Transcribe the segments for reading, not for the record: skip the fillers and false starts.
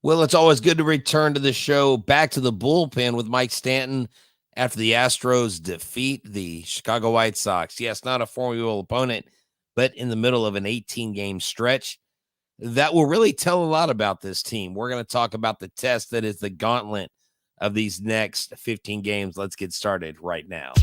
Well, it's always good to return to the show, back to the bullpen with Mike Stanton after the Astros defeat the Chicago White Sox. Yes, not a formidable opponent, but in the middle of an 18-game stretch that will really tell a lot about this team. We're going to talk about the test that is the gauntlet of these next 15 games. Let's get started right now.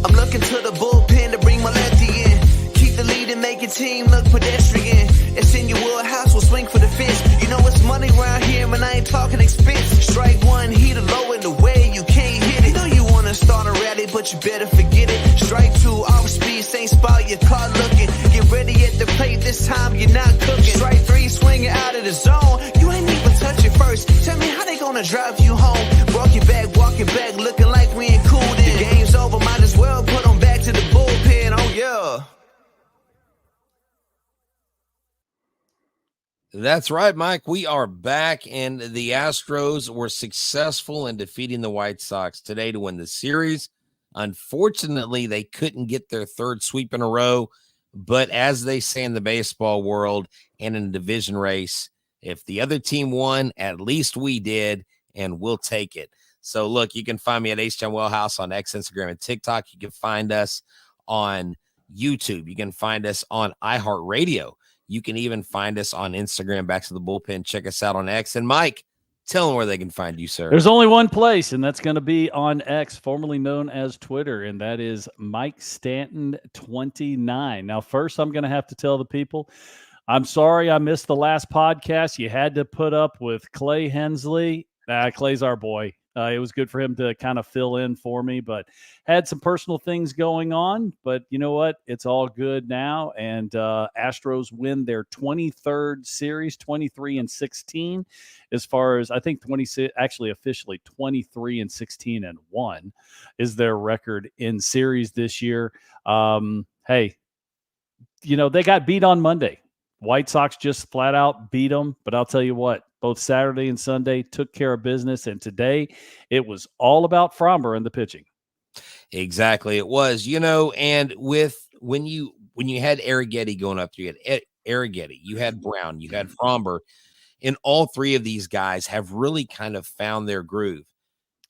I'm looking to the bullpen to bring my lefty in. Keep the lead and make your team look pedestrian. It's in your wheelhouse, we'll swing for the fence. You know it's money around here, man, I ain't talking expense. Strike one, heat a low in the way, you can't hit it. You know you want to start a rally, but you better forget it. Strike two, off speed, same spot, your car looking. Get ready at the plate, this time you're not cooking. Strike three, swinging out of the zone. You ain't even touch it first. Tell me how they gonna drive you home. Walking back, looking like we ain't cooled in. The game's over, might as well put them back to the bullpen, oh yeah. That's right, Mike. We are back, and the Astros were successful in defeating the White Sox today to win the series. Unfortunately, they couldn't get their third sweep in a row, but as they say in the baseball world and in a division race, if the other team won, at least we did, and we'll take it. So, look, you can find me at H-Town Wellhouse on X, Instagram, and TikTok. You can find us on YouTube. You can find us on iHeartRadio. You can even find us on Instagram, Back to the Bullpen. Check us out on X. And Mike, tell them where they can find you, sir. There's only one place, and that's going to be on X, formerly known as Twitter, and that is Mike Stanton 29. Now, first, I'm going to have to tell the people, I'm sorry I missed the last podcast. You had to put up with Clay Hensley. Clay's our boy. It was good for him to kind of fill in for me, but had some personal things going on. But you know what? It's all good now. And Astros win their 23rd series, 23-16. As far as I think 26, actually officially 23-16-1 is their record in series this year. Hey, you know, they got beat on Monday. White Sox just flat out beat them. But I'll tell you what, both Saturday and Sunday took care of business. And today it was all about Fromber and the pitching. Exactly. It was, you know, and with when you had Arrighetti going up there, you had Arrighetti, you had Brown, you had Fromber, and all three of these guys have really kind of found their groove.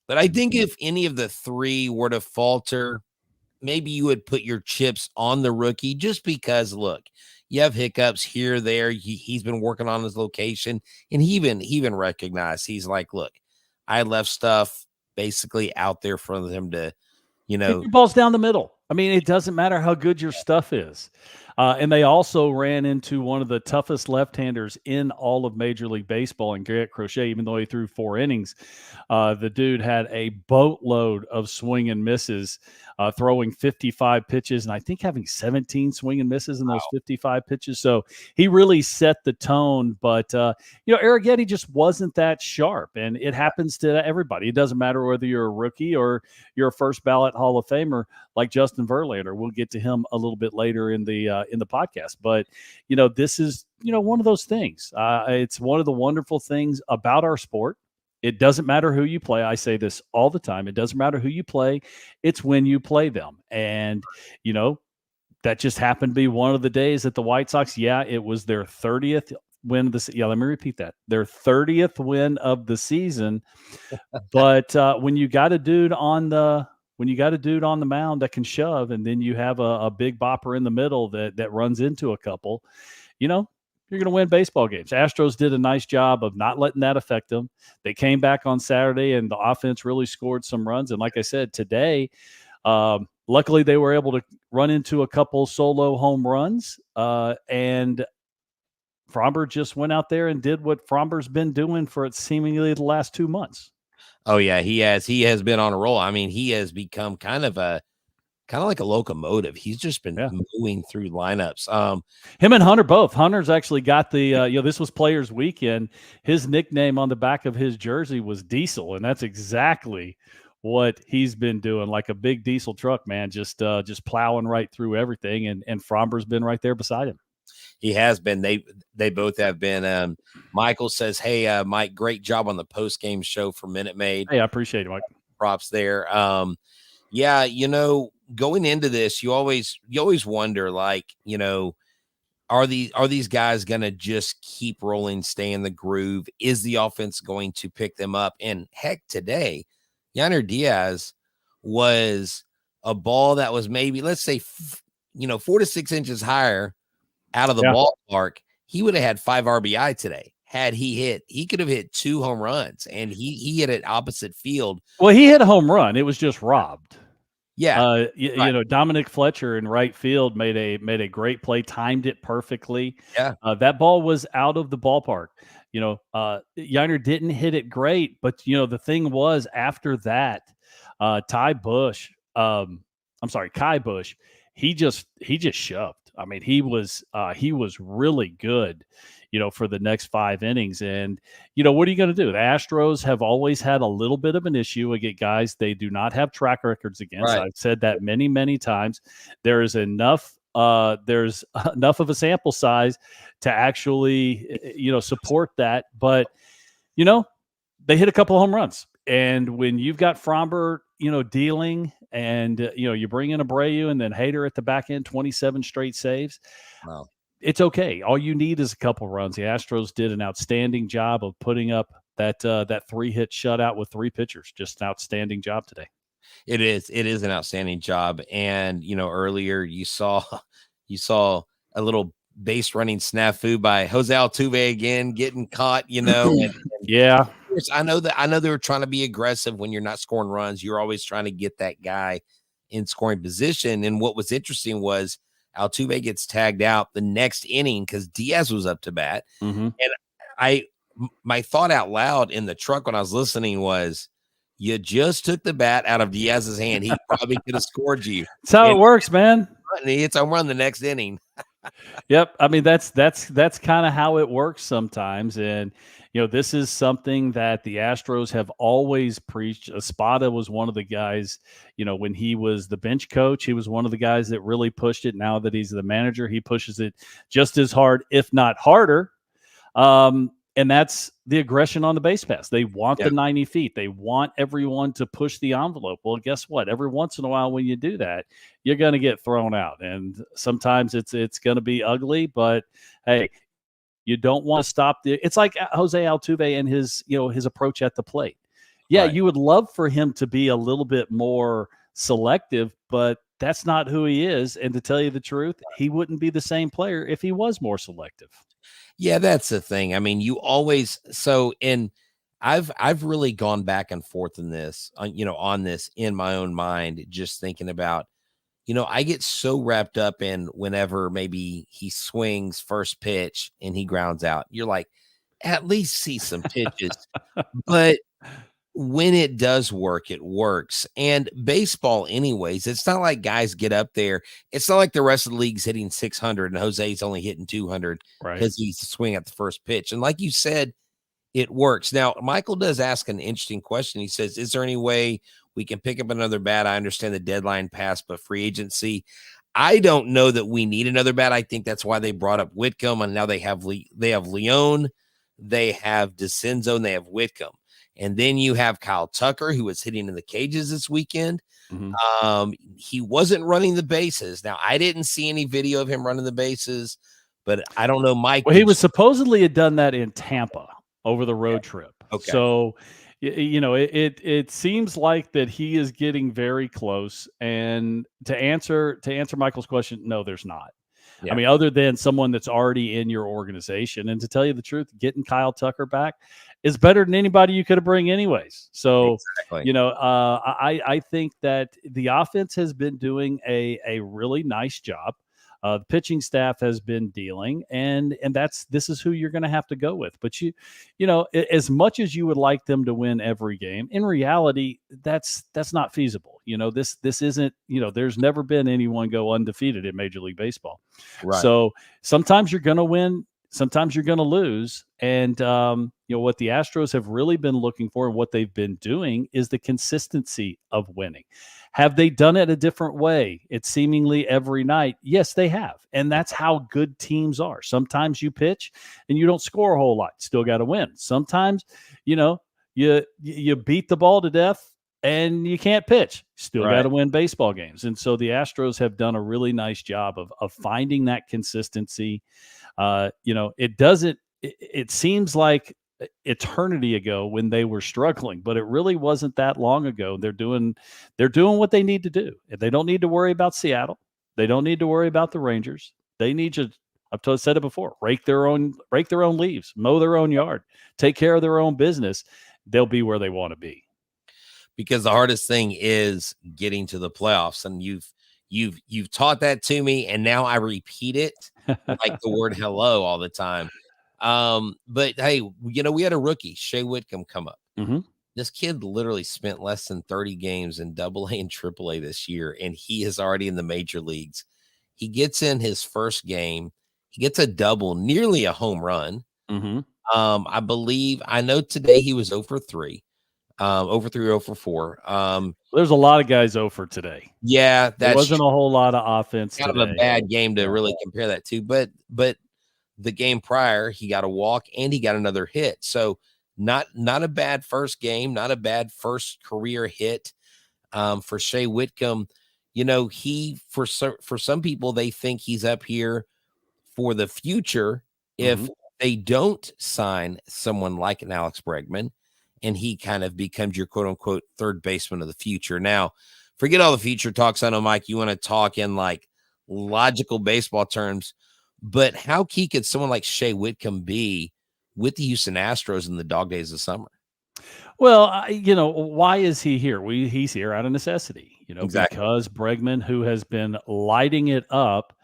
But I think if any of the three were to falter, maybe you would put your chips on the rookie just because, look, you have hiccups here, there. He's been working on his location, and he even recognized, he's like, look, I left stuff basically out there for them to, you know. Your ball's down the middle. I mean, it doesn't matter how good your stuff is. And they also ran into one of the toughest left-handers in all of Major League Baseball in Garrett Crochet, even though he threw 4 innings. The dude had a boatload of swing and misses, throwing 55 pitches, and I think having 17 swing and misses in those 55 pitches. So he really set the tone. But, you know, Arrighetti just wasn't that sharp, and it happens to everybody. It doesn't matter whether you're a rookie or you're a first-ballot Hall of Famer like Justin Verlander. We'll get to him a little bit later in the podcast. But, you know, this is, you know, one of those things. It's one of the wonderful things about our sport. It doesn't matter who you play. I say this all the time. It doesn't matter who you play. It's when you play them. And, you know, that just happened to be one of the days that the White Sox, it was their 30th win of the season. Yeah, let me repeat that. Their 30th win of the season. But when you got a dude on the mound that can shove, and then you have a big bopper in the middle that runs into a couple, you know, you're going to win baseball games. Astros did a nice job of not letting that affect them. They came back on Saturday, and the offense really scored some runs. And like I said, today, luckily they were able to run into a couple solo home runs, and Fromber just went out there and did what Fromber's been doing for seemingly the last 2 months. Oh yeah, he has been on a roll. I mean, he has become kind of like a locomotive. He's just been moving through lineups. Him and Hunter both. Hunter's actually got the this was Players Weekend. His nickname on the back of his jersey was Diesel, and that's exactly what he's been doing, like a big diesel truck, man, just plowing right through everything. And Fromber's been right there beside him. He has been. They both have been. Michael says, "Hey, Mike, great job on the post game show for Minute Maid." Hey, I appreciate it, Mike. Props there. Yeah, you know, going into this, you always wonder, like, you know, are these guys going to just keep rolling, stay in the groove? Is the offense going to pick them up? And heck, today, Yainer Diaz was a ball that was maybe, let's say, 4 to 6 inches higher out of the ballpark. He would have had 5 RBI today. Had he hit, he could have hit 2 home runs, and he hit it opposite field. Well, he hit a home run. It was just robbed. Yeah. Right. You know, Dominic Fletcher in right field made a great play, timed it perfectly. Yeah. That ball was out of the ballpark. You know, Yainer didn't hit it great, but the thing was after that, Kai Bush, he just shoved. I mean, he was really good, for the next 5 innings. And, what are you going to do? The Astros have always had a little bit of an issue against guys they do not have track records against. Right. I've said that many, many times. There's enough of a sample size to actually, support that. But, they hit a couple of home runs. And when you've got Fromber, dealing, and you bring in Abreu and then Hader at the back end, 27 straight saves. Wow. It's okay. All you need is a couple runs. The Astros did an outstanding job of putting up that 3-hit shutout with 3 pitchers. Just an outstanding job today. It is an outstanding job. And earlier you saw a little base running snafu by Jose Altuve again, getting caught. And yeah. I know they were trying to be aggressive when you're not scoring runs. You're always trying to get that guy in scoring position. And what was interesting was Altuve gets tagged out the next inning because Diaz was up to bat. Mm-hmm. And my thought out loud in the truck when I was listening was, you just took the bat out of Diaz's hand. He probably could have scored you. That's how it works, man. And he hits home run the next inning. Yep. I mean, that's kind of how it works sometimes. And, this is something that the Astros have always preached. Espada was one of the guys, when he was the bench coach, he was one of the guys that really pushed it. Now that he's the manager, he pushes it just as hard, if not harder. And that's the aggression on the base pass. They want the 90 feet. They want everyone to push the envelope. Well, guess what? Every once in a while when you do that, you're going to get thrown out. And sometimes it's going to be ugly, but hey, you don't want to stop it's like Jose Altuve and his approach at the plate. Yeah, right. You would love for him to be a little bit more selective, but that's not who he is. And to tell you the truth, he wouldn't be the same player if he was more selective. Yeah, that's the thing. I mean, you always I've really gone back and forth in this, on this in my own mind, just thinking about, I get so wrapped up in whenever maybe he swings first pitch and he grounds out. You're like, at least see some pitches. But when it does work, it works. And baseball, anyways, it's not like guys get up there. It's not like the rest of the league's hitting 600 and Jose's only hitting 200 because he's swinging at the first pitch. And like you said, it works. Now, Michael does ask an interesting question. He says, is there any way we can pick up another bat? I understand the deadline passed, but free agency, I don't know that we need another bat. I think that's why they brought up Whitcomb, and now they have Leone, they have DeCenzo, and they have Whitcomb. And then you have Kyle Tucker, who was hitting in the cages this weekend. Mm-hmm. He wasn't running the bases. Now, I didn't see any video of him running the bases, but I don't know, Mike. Well, he was supposedly had done that in Tampa over the road trip. Okay. So, it seems like that he is getting very close. And to answer Michael's question, no, there's not. Yeah. I mean, other than someone that's already in your organization. And to tell you the truth, getting Kyle Tucker back is better than anybody you could have bring anyways. So, exactly. I think that the offense has been doing a really nice job. The pitching staff has been dealing, and this is who you're going to have to go with. But as much as you would like them to win every game, in reality, that's not feasible. This isn't. There's never been anyone go undefeated in Major League Baseball. Right. So sometimes you're going to win, sometimes you're going to lose, and what the Astros have really been looking for and what they've been doing is the consistency of winning. Have they done it a different way? It's seemingly every night. Yes, they have. And that's how good teams are. Sometimes you pitch and you don't score a whole lot. Still got to win. Sometimes, you beat the ball to death and you can't pitch. Still got Right. to win baseball games. And so the Astros have done a really nice job of finding that consistency. It seems like eternity ago when they were struggling, but it really wasn't that long ago. They're doing what they need to do. They don't need to worry about Seattle. They don't need to worry about the Rangers. They need to, said it before, rake their own leaves, mow their own yard, take care of their own business. They'll be where they want to be. Because the hardest thing is getting to the playoffs, and you've taught that to me, and now I repeat it like the word hello all the time. But hey, we had a rookie, Shea Whitcomb, come up. Mm-hmm. This kid literally spent less than 30 games in AA and AAA this year, and he is already in the major leagues. He gets in his first game, he gets a double, nearly a home run. Mm-hmm. I know today he was 0 for 3. Over 3, 0 for 4. There's a lot of guys 0 for today. Yeah, there wasn't a whole lot of offense. Kind today. of a bad game to really compare that to, but the game prior, he got a walk and he got another hit. So not a bad first game, not a bad first career hit for Shea Whitcomb. For some people, they think he's up here for the future if they don't sign someone like an Alex Bregman, and he kind of becomes your quote unquote third baseman of the future. Now, forget all the future talks. I know, Mike, you want to talk in like logical baseball terms, but how key could someone like Shea Whitcomb be with the Houston Astros in the dog days of summer? Well, why is he here? He's here out of necessity, Exactly. Because Bregman, who has been lighting it up,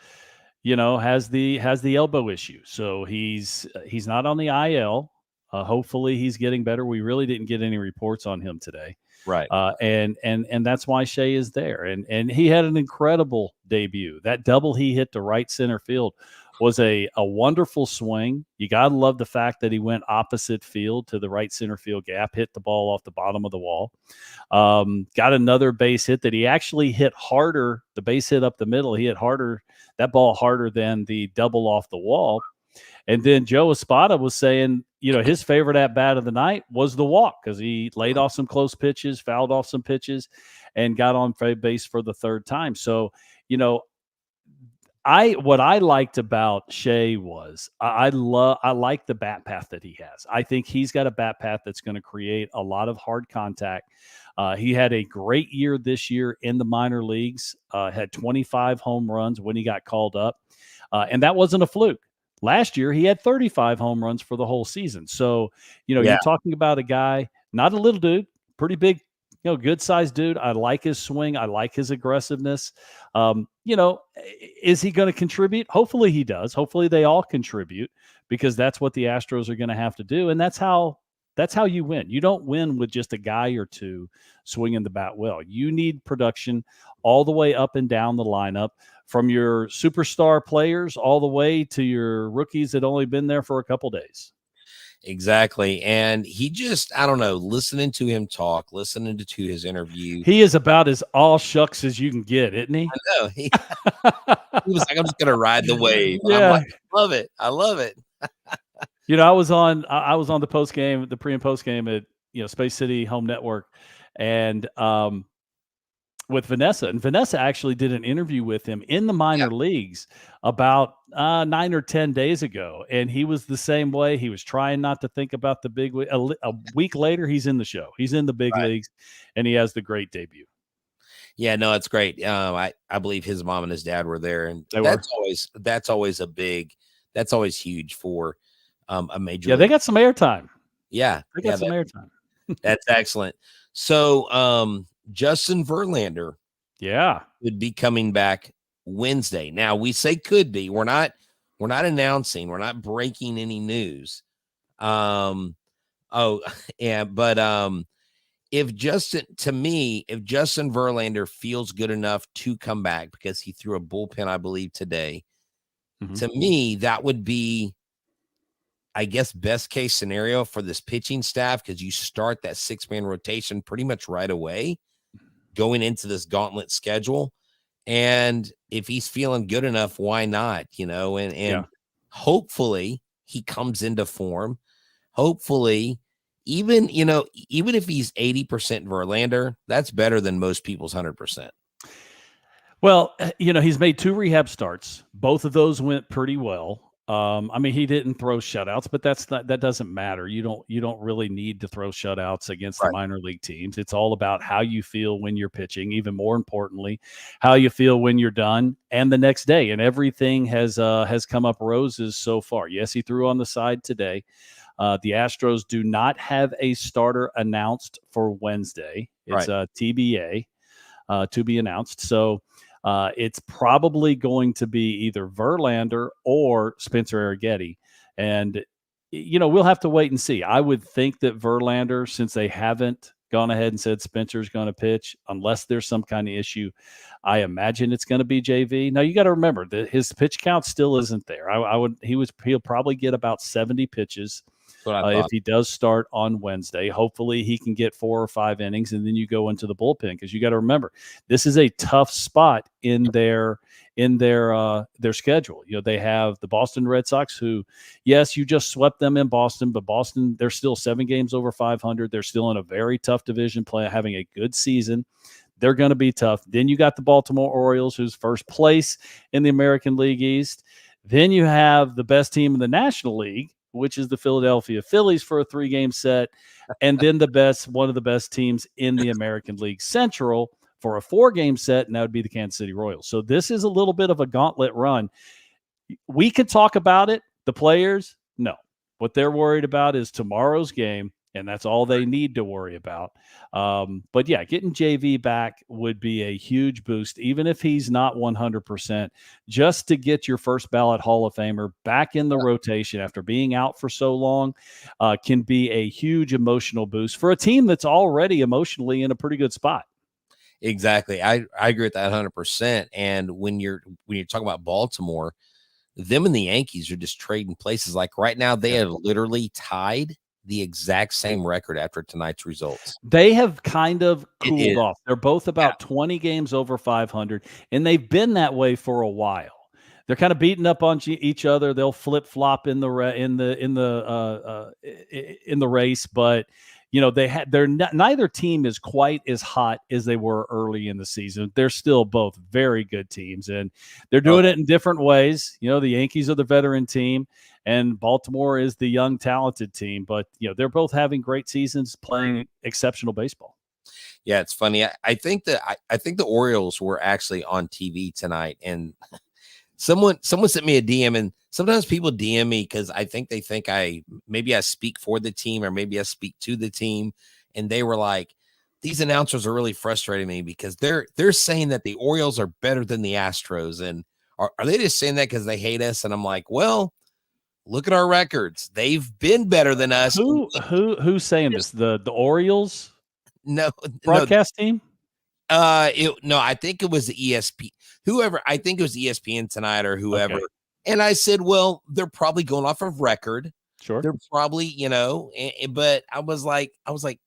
has the elbow issue. So he's not on the IL. Hopefully he's getting better. We really didn't get any reports on him today. Right. And that's why Shea is there. And he had an incredible debut. That double he hit to right center field was a wonderful swing. You got to love the fact that he went opposite field to the right center field gap, hit the ball off the bottom of the wall. Got another base hit that he actually hit harder. The base hit up the middle, he hit that ball harder than the double off the wall. And then Joe Espada was saying, his favorite at bat of the night was the walk because he laid off some close pitches, fouled off some pitches, and got on base for the third time. So, what I liked about Shea was I like the bat path that he has. I think he's got a bat path that's going to create a lot of hard contact. He had a great year this year in the minor leagues, had 25 home runs when he got called up. And that wasn't a fluke. Last year, he had 35 home runs for the whole season. So, you're talking about a guy, not a little dude, pretty big, good sized dude. I like his swing. I like his aggressiveness. Is he going to contribute? Hopefully he does. Hopefully they all contribute because that's what the Astros are going to have to do. And that's how you win. You don't win with just a guy or two swinging the bat well. You need production all the way up and down the lineup, from your superstar players all the way to your rookies that only been there for a couple days. Exactly. And he just, I don't know, listening to him talk, listening to his interview. He is about as all shucks as you can get, isn't he? I know. He was like, I'm just going to ride the wave. Yeah. I'm like, I love it. I was on the post game, the pre and post game at, Space City Home Network, and with Vanessa. And Vanessa actually did an interview with him in the minor leagues about 9 or 10 days ago. And he was the same way. He was trying not to think about the big week. A week later, he's in the show. He's in the big leagues, and he has the great debut. Yeah, no, it's great. I believe his mom and his dad were there, and that's always huge for a major league. They got some airtime. Yeah. They got some airtime. That's excellent. So Justin Verlander would be coming back Wednesday. Now we say could be. We're not announcing, we're not breaking any news. If Justin Verlander feels good enough to come back because he threw a bullpen, I believe, today, to me, that would be, I guess, best case scenario for this pitching staff, because you start that 6-man rotation pretty much right away going into this gauntlet schedule. And if he's feeling good enough, why not? Hopefully he comes into form. Hopefully even if he's 80% Verlander, that's better than most people's 100%. Well, he's made 2 rehab starts. Both of those went pretty well. I mean, he didn't throw shutouts, but that doesn't matter. You don't really need to throw shutouts against the minor league teams. It's all about how you feel when you're pitching, even more importantly, how you feel when you're done and the next day. And everything has come up roses so far. Yes, he threw on the side today. The Astros do not have a starter announced for Wednesday. It's a TBA, to be announced. So it's probably going to be either Verlander or Spencer Arrighetti. And, we'll have to wait and see. I would think that Verlander, since they haven't gone ahead and said Spencer's going to pitch, unless there's some kind of issue, I imagine it's going to be JV. Now, you got to remember that his pitch count still isn't there. He'll probably get about 70 pitches. If he does start on Wednesday. Hopefully he can get 4 or 5 innings, and then you go into the bullpen, because you got to remember this is a tough spot in their schedule. They have the Boston Red Sox, who, yes, you just swept them in Boston, but Boston, they're still 7 games over 500. They're still in a very tough division play, having a good season. They're going to be tough. Then you got the Baltimore Orioles, who's first place in the American League East. Then you have the best team in the National League, which is the Philadelphia Phillies, for a 3-game set, and then one of the best teams in the American League Central for a 4-game set, and that would be the Kansas City Royals. So this is a little bit of a gauntlet run. We can talk about it. The players, no. What they're worried about is tomorrow's game, and that's all they need to worry about. But yeah, getting JV back would be a huge boost, even if he's not 100%, just to get your first ballot Hall of Famer back in the rotation after being out for so long, can be a huge emotional boost for a team that's already emotionally in a pretty good spot. Exactly. I agree with that 100%. And when you're talking about Baltimore, them and the Yankees are just trading places. Like right now, they have literally tied the exact same record after tonight's results. They have kind of cooled off. They're both about 20 games over 500, and they've been that way for a while. They're kind of beating up on each other. They'll flip flop in the race, but neither team is quite as hot as they were early in the season. They're still both very good teams, and they're doing it in different ways. The Yankees are the veteran team, and Baltimore is the young, talented team. But they're both having great seasons, playing exceptional baseball. Yeah, it's funny. I think the Orioles were actually on TV tonight, and someone sent me a DM, and sometimes people DM me because I think they think I speak for the team, or maybe I speak to the team. And they were like, these announcers are really frustrating me because they're saying that the Orioles are better than the Astros. And are they just saying that because they hate us? And I'm like, well, look at our records. They've been better than us. Who's saying this? The Orioles? No, broadcast team? I think it was the ESP. Whoever, I think it was ESPN tonight or whoever. Okay. And I said, well, they're probably going off of record. Sure. They're probably, but I was like,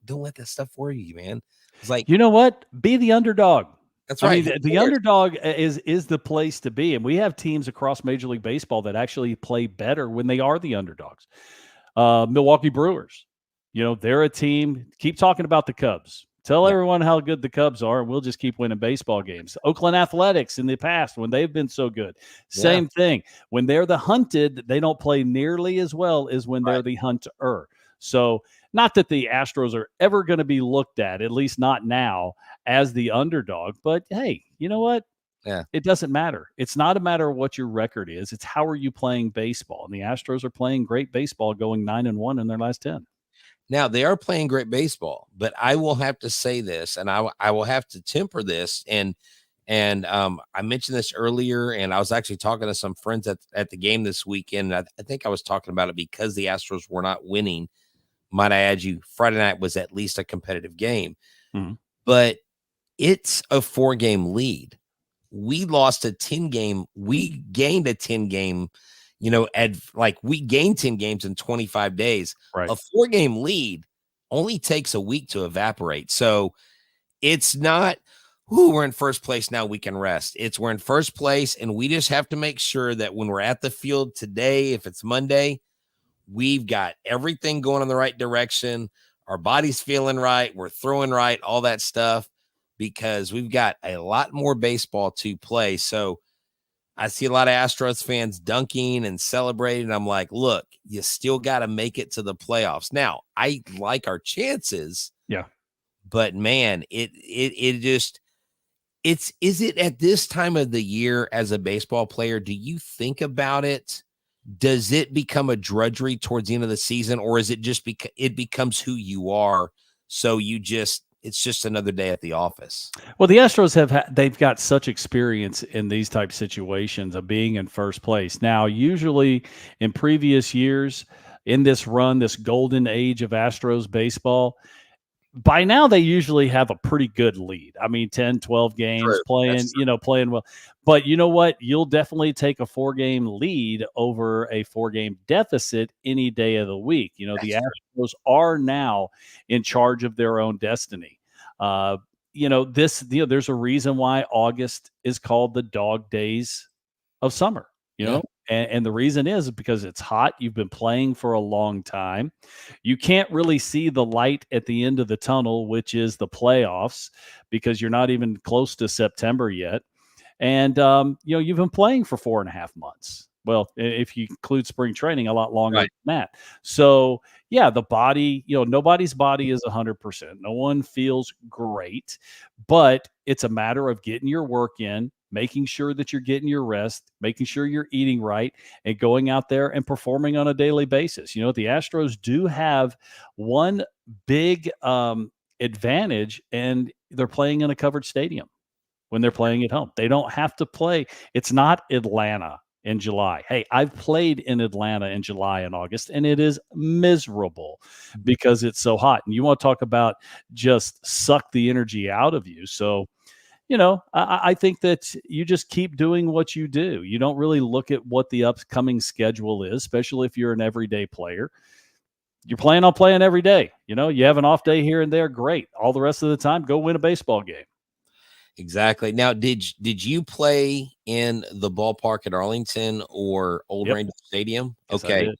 don't let that stuff worry you, man. It's like, you know what? Be the underdog. That's right. I mean, the underdog is the place to be. And we have teams across Major League Baseball that actually play better when they are the underdogs. Milwaukee Brewers, they're a team. Keep talking about the Cubs. Tell everyone how good the Cubs are, and we'll just keep winning baseball games. Oakland Athletics in the past, when they've been so good, same thing. When they're the hunted, they don't play nearly as well as when they're the hunter. So not that the Astros are ever going to be looked at least not now, as the underdog. But, hey, you know what? Yeah, it doesn't matter. It's not a matter of what your record is. It's how are you playing baseball. And the Astros are playing great baseball, going 9-1 in their last 10. Now, they are playing great baseball, but I will have to say this, and I will have to temper this. And I mentioned this earlier, and I was actually talking to some friends at the game this weekend. I think I was talking about it because the Astros were not winning. Might I add you, Friday night was at least a competitive game. Mm-hmm. But it's a 4-game lead. We lost a 10-game. We gained a 10-game. We gained 10 games in 25 days. Right. A 4-game lead only takes a week to evaporate. So it's not, we're in first place now, we can rest. We're in first place, and we just have to make sure that when we're at the field today, if it's Monday, we've got everything going in the right direction. our body's feeling right, we're throwing right, all that stuff, because we've got a lot more baseball to play. So I see a lot of Astros fans dunking and celebrating. I'm like, look, you still got to make it to the playoffs. Now, I like our chances. Yeah. But man, is it at this time of the year as a baseball player, do you think about it? Does it become a drudgery towards the end of the season, or is it just because it becomes who you are? So it's just another day at the office. Well, the Astros they've got such experience in these type situations of being in first place. Now, usually in previous years in this run, this golden age of Astros baseball, by now they usually have a pretty good lead. I mean, 10, 12 games playing well. But you know what? You'll definitely take a 4-game lead over a 4-game deficit any day of the week. The Astros are now in charge of their own destiny. There's a reason why August is called the dog days of summer, And the reason is because it's hot. You've been playing for a long time. You can't really see the light at the end of the tunnel, which is the playoffs, because you're not even close to September yet. And, you've been playing for 4.5 months. Well, if you include spring training, a lot longer than that. So, yeah, the body, nobody's body is 100%. No one feels great, but it's a matter of getting your work in, making sure that you're getting your rest, making sure you're eating right, and going out there and performing on a daily basis. The Astros do have one big advantage, and they're playing in a covered stadium when they're playing at home. They don't have to play. It's not Atlanta in July. Hey, I've played in Atlanta in July and August, and it is miserable because it's so hot. And you want to talk about just suck the energy out of you. So, I think that you just keep doing what you do. You don't really look at what the upcoming schedule is, especially if you're an everyday player. You're planning on playing every day. You have an off day here and there. Great. All the rest of the time, go win a baseball game. Exactly. Now, did you play in the ballpark at Arlington or Old Ranger Stadium? Yes, okay.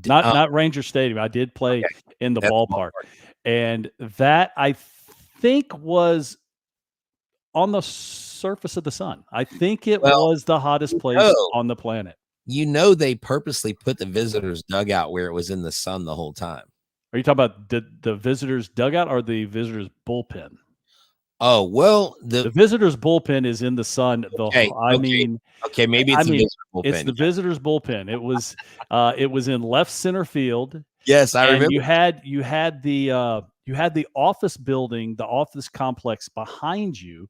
Not Ranger Stadium. I did play in the ballpark. And that, I think, was on the surface of the sun. I think it was the hottest place on the planet. They purposely put the visitors' dugout where it was in the sun the whole time. Are you talking about the visitors' dugout or the visitors' bullpen? Oh, well, the visitors' bullpen is in the sun. Maybe it's the visitors' bullpen. It's the visitors' bullpen. It was in left center field. Yes, I remember. You had the office building, the office complex behind you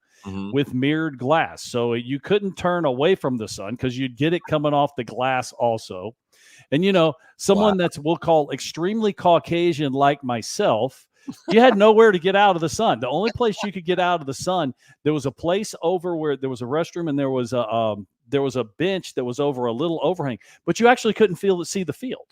with mirrored glass. So you couldn't turn away from the sun because you'd get it coming off the glass also. And, someone that's we'll call extremely Caucasian like myself, you had nowhere to get out of the sun. The only place you could get out of the sun, there was a place over where there was a restroom and there was a bench that was over a little overhang, but you actually couldn't see the field.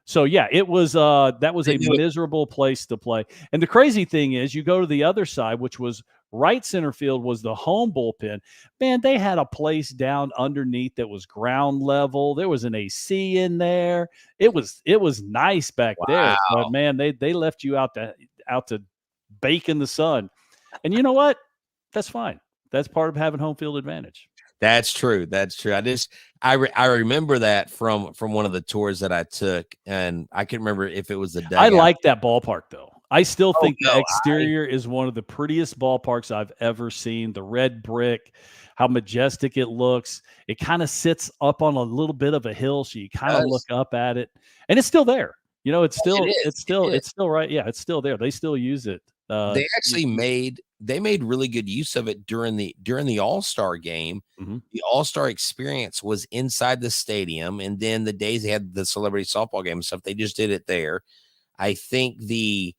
So yeah, it was that was a miserable place to play. And the crazy thing is, you go to the other side, which was right center field, was the home bullpen. Man, they had a place down underneath that was ground level. There was an AC in there. It was nice back there. But man, they left you out to bake in the sun. And you know what? That's fine. That's part of having home field advantage. That's true. I remember that from one of the tours that I took, and I can't remember if it was the dugout. I like that ballpark though. I still think the exterior is one of the prettiest ballparks I've ever seen. The red brick, how majestic it looks. It kind of sits up on a little bit of a hill, so you kind of look up at it, and it's still there. It's still right. Yeah, it's still there. They still use it. They actually made really good use of it during the All-Star game. Mm-hmm. The All-Star experience was inside the stadium, and then the days they had the celebrity softball game and stuff, they just did it there. I think the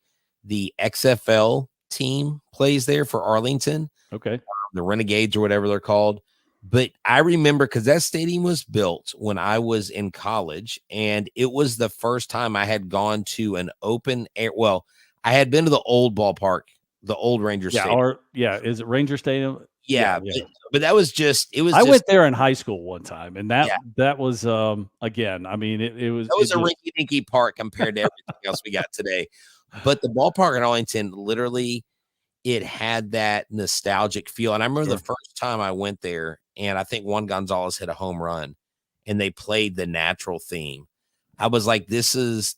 XFL team plays there for Arlington. Okay. The Renegades or whatever they're called. But I remember because that stadium was built when I was in college, and it was the first time I had gone to an open air. Well, I had been to the old ballpark, the old Ranger Stadium. Is it Ranger Stadium? Yeah, yeah. but that was just I went there in high school one time, and Yeah. that was again. I mean, it was That was a just rinky-dinky park compared to everything else we got today. But the ballpark in Arlington, literally, it had that nostalgic feel. And I remember the first time I went there, and I think Juan Gonzalez hit a home run, and they played the Natural theme. I was like, this is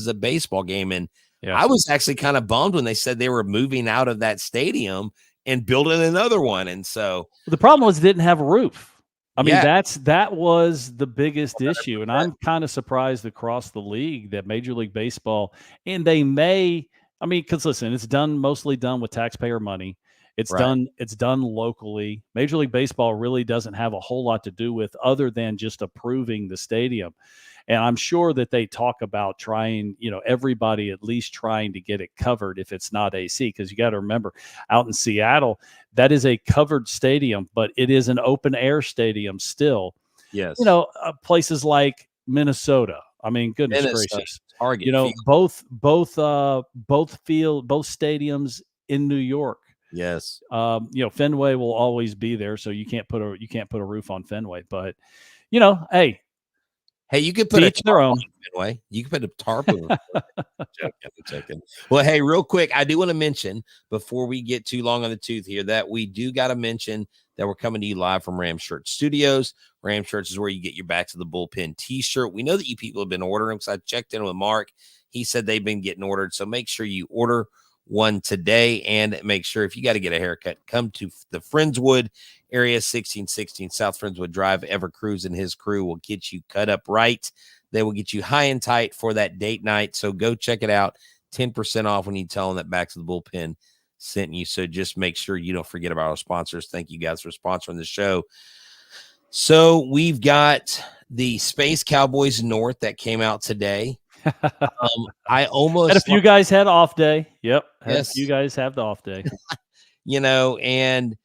a baseball game. And I was actually kind of bummed when they said they were moving out of that stadium and building another one. And so the problem was it didn't have a roof. I mean, Yeah. that was the biggest issue, and 100%. I'm kind of surprised across the league that Major League Baseball, and they may, I mean, because listen, it's mostly done with taxpayer money. It's Right. done locally. Major League Baseball really doesn't have a whole lot to do with other than just approving the stadium. And I'm sure that they talk about trying, everybody at least trying to get it covered if it's not AC, because you got to remember, out in Seattle, that is a covered stadium, but it is an open air stadium still. Yes. Places like Minnesota. I mean, goodness Minnesota, gracious. Target Field. Both stadiums in New York. Yes. Fenway will always be there, so you can't put a roof on Fenway. But hey, you could put each their own. Fenway. You could put a tarp over. Joking. Well, hey, real quick, I do want to mention before we get too long on the tooth here that we do got to mention that we're coming to you live from Ram Shirt Studios. Ram Shirts is where you get your Back to the Bullpen t-shirt. We know that you people have been ordering because I checked in with Mark. He said they've been getting ordered. So make sure you order one today, and make sure if you got to get a haircut, come to the Friendswood area, 1616 South Friendswood Drive. Evercruise and his crew will get you cut up right. They will get you high and tight for that date night. So go check it out. 10% off when you tell them that Back to the Bullpen sent you. So just make sure you don't forget about our sponsors. Thank you guys for sponsoring the show. So we've got the Space Cowboys North that came out today. I almost had a few guys had off day. Yep. Yes. You guys have the off day. And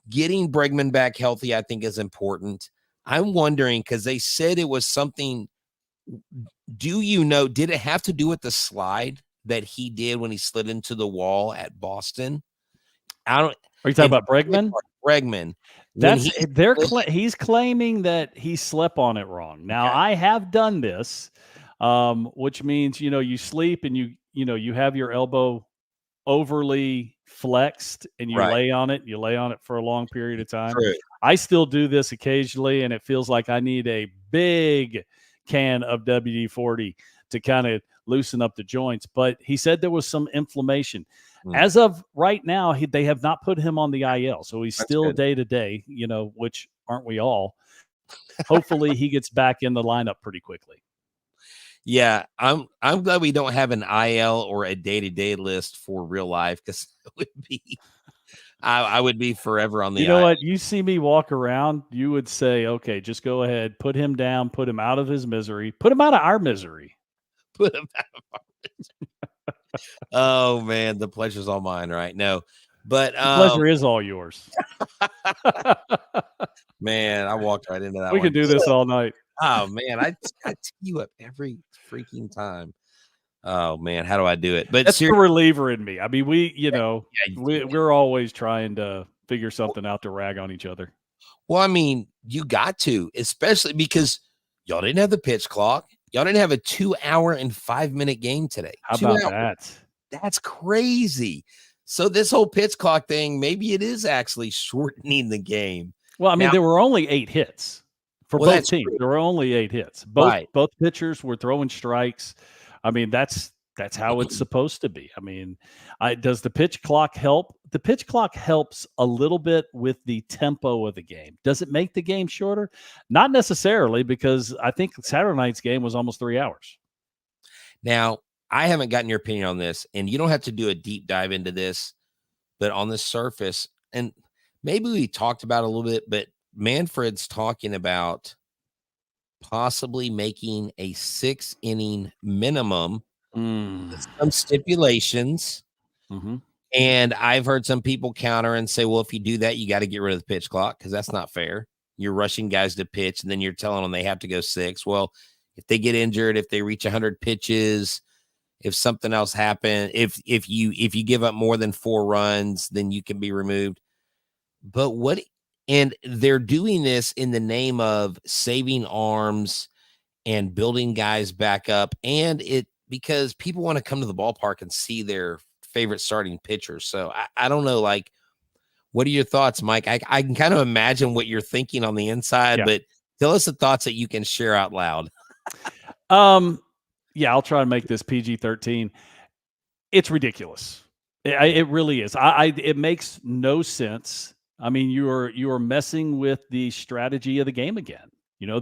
getting Bregman back healthy, I think, is important. I'm wondering, because they said it was something. Did it have to do with the slide that he did when he slid into the wall at Boston? Are you talking about Bregman? Bregman. He's claiming that he slept on it wrong. Now, okay. I have done this, which means, you sleep and you have your elbow overly flexed and you lay on it. You lay on it for a long period of time. True. I still do this occasionally, and it feels like I need a big can of WD-40 to kind of loosen up the joints. But he said there was some inflammation. As of right now, they have not put him on the IL, so he's still day to day, which aren't we all? Hopefully he gets back in the lineup pretty quickly. Yeah, I'm glad we don't have an IL or a day-to-day list for real life, because I would be forever on the IL. You know what? You see me walk around, you would say, okay, just go ahead, put him down, put him out of his misery, put him out of our misery. Put him out of our misery. Oh man, the pleasure's all mine, right? No, but the pleasure is all yours. Man, I walked right into that. We can do this all night. Oh man, I tee you up every freaking time. Oh man, how do I do it? But that's the reliever in me. I mean, we're always trying to figure something out to rag on each other. Well, I mean, you got to, especially because y'all didn't have the pitch clock. Y'all didn't have a 2 hour and 5-minute game today. How about that? That's crazy. So this whole pitch clock thing, maybe it is actually shortening the game. Well, I mean, there were only 8 hits for both teams. True. There were only 8 hits. Both pitchers were throwing strikes. I mean, that's how it's supposed to be. I mean, does the pitch clock help? The pitch clock helps a little bit with the tempo of the game. Does it make the game shorter? Not necessarily, because I think Saturday night's game was almost 3 hours. Now, I haven't gotten your opinion on this, and you don't have to do a deep dive into this, but on the surface, and maybe we talked about it a little bit, but Manfred's talking about possibly making a 6-inning minimum. Some stipulations. Mm-hmm. And I've heard some people counter and say, well, if you do that, you got to get rid of the pitch clock, because that's not fair. You're rushing guys to pitch, and then you're telling them they have to go 6. Well, if they get injured, if they reach 100 pitches, if something else happens, if you give up more than 4 runs, then you can be removed. and they're doing this in the name of saving arms and building guys back up, and because people want to come to the ballpark and see their favorite starting pitcher. So I don't know, like, what are your thoughts, Mike? I can kind of imagine what you're thinking on the inside, but tell us the thoughts that you can share out loud. Yeah, I'll try to make this PG-13. It's ridiculous. It really is. It makes no sense. I mean, you are messing with the strategy of the game again.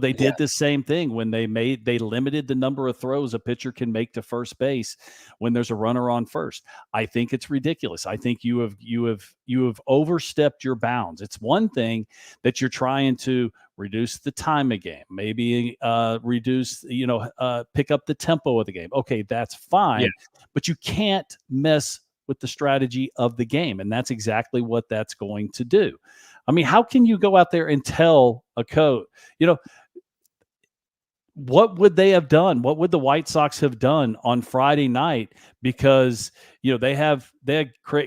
They did the same thing when they limited the number of throws a pitcher can make to first base when there's a runner on first. I think it's ridiculous. I think you have overstepped your bounds. It's one thing that you're trying to reduce the time of game, maybe reduce, pick up the tempo of the game. Okay, that's fine, but you can't mess with the strategy of the game, and that's exactly what that's going to do. I mean, how can you go out there and tell a coach, what would they have done? What would the White Sox have done on Friday night? Because, they had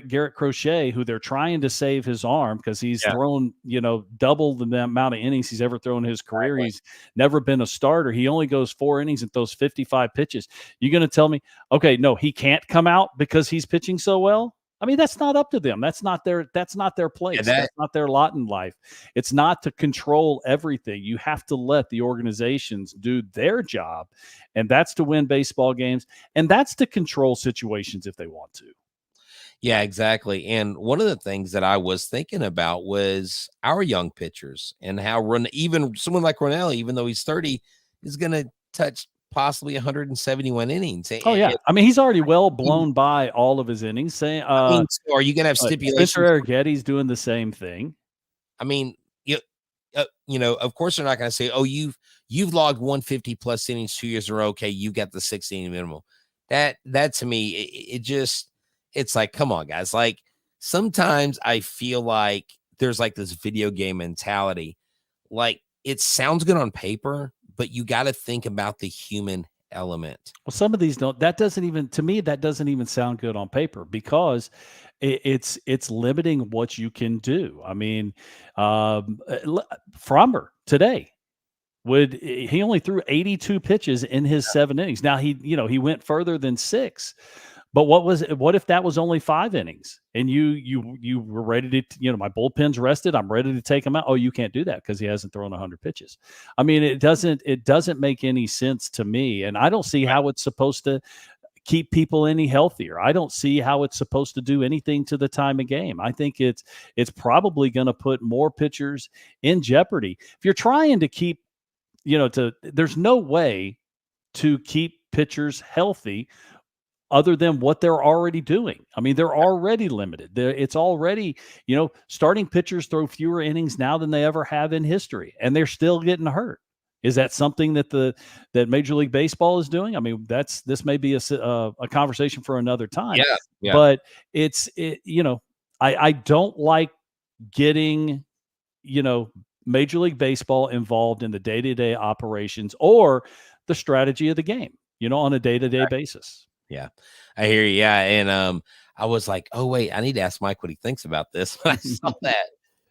Garrett Crochet, who they're trying to save his arm because he's thrown, double the amount of innings he's ever thrown in his career. Exactly. He's never been a starter. He only goes 4 innings and throws 55 pitches. You're going to tell me, okay, no, he can't come out because he's pitching so well? I mean, that's not up to them. That's not their place. That's not their lot in life. It's not to control everything. You have to let the organizations do their job, and that's to win baseball games, and that's to control situations if they want to. Yeah, exactly. And one of the things that I was thinking about was our young pitchers and how even someone like Ronell, even though he's 30, is going to touch possibly 171 innings. Oh yeah, I mean, he's already well blown by all of his innings. So are you going to have stipulations? Spencer Arrighetti's doing the same thing. I mean, of course they're not going to say, "Oh, you've logged 150 plus innings 2 years in a row. Okay, you got the 16 minimum." That to me, it's like, come on, guys. Like, sometimes I feel like there's like this video game mentality. Like, it sounds good on paper, but you got to think about the human element. Well, some of these don't. That doesn't even sound good on paper because it's limiting what you can do. I mean, Fromber today he only threw 82 pitches in his 7 innings. Now he went further than 6. But what if that was only 5 innings and you were ready to, my bullpen's rested, I'm ready to take him out. Oh, you can't do that because he hasn't thrown 100 pitches. I mean, it doesn't make any sense to me. And I don't see how it's supposed to keep people any healthier. I don't see how it's supposed to do anything to the time of game. I think it's probably going to put more pitchers in jeopardy. If you're trying to keep, there's no way to keep pitchers healthy other than what they're already doing. I mean, they're already limited. It's already, starting pitchers throw fewer innings now than they ever have in history, and they're still getting hurt. Is that something that Major League Baseball is doing? I mean, this may be a conversation for another time. Yeah. But I don't like getting, Major League Baseball involved in the day-to-day operations or the strategy of the game, on a day-to-day basis. Yeah, I hear you. Yeah. And I was like, oh wait, I need to ask Mike what he thinks about this when I saw that.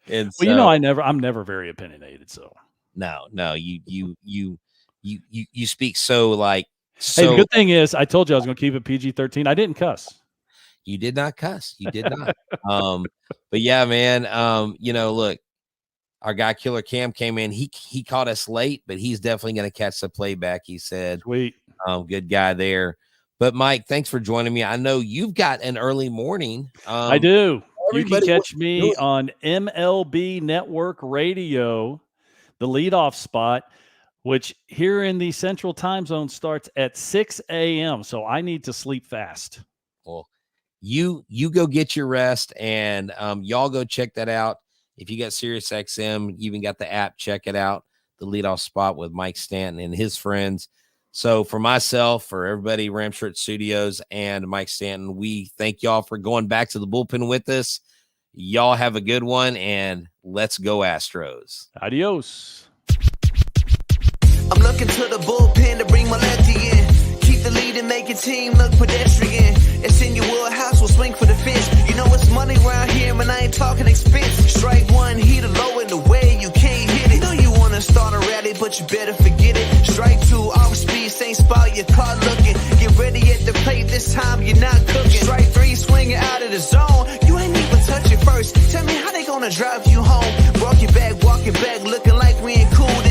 And well, I'm never very opinionated. So no, you speak so like. So, hey, the good thing is, I told you I was going to keep it PG-13. I didn't cuss. You did not cuss. You did not. But yeah, man. Look, our guy Killer Cam came in. He caught us late, but he's definitely going to catch the playback. He said, "Sweet, good guy there." But Mike, thanks for joining me. I know you've got an early morning. I do. You can catch me on MLB Network Radio, the leadoff spot, which here in the Central Time Zone starts at 6 a.m. So I need to sleep fast. Well, you go get your rest, and y'all go check that out. If you got SiriusXM, you even got the app, check it out. The leadoff spot with Mike Stanton and his friends. So for myself, for everybody, Ramshirt Studios and Mike Stanton, we thank y'all for going back to the bullpen with us. Y'all have a good one, and let's go Astros. Adios. I'm looking to the bullpen to bring my lefty in. Keep the lead and make your team look pedestrian. It's in your wheelhouse, we'll swing for the fence. You know it's money around here, man, I ain't talking expense. Strike one. your car looking. Get ready at the plate, this time you're not cooking. Strike three, swinging out of the zone. You ain't even touch it first. Tell me how they gonna drive you home. Walk it back, looking like we ain't cool.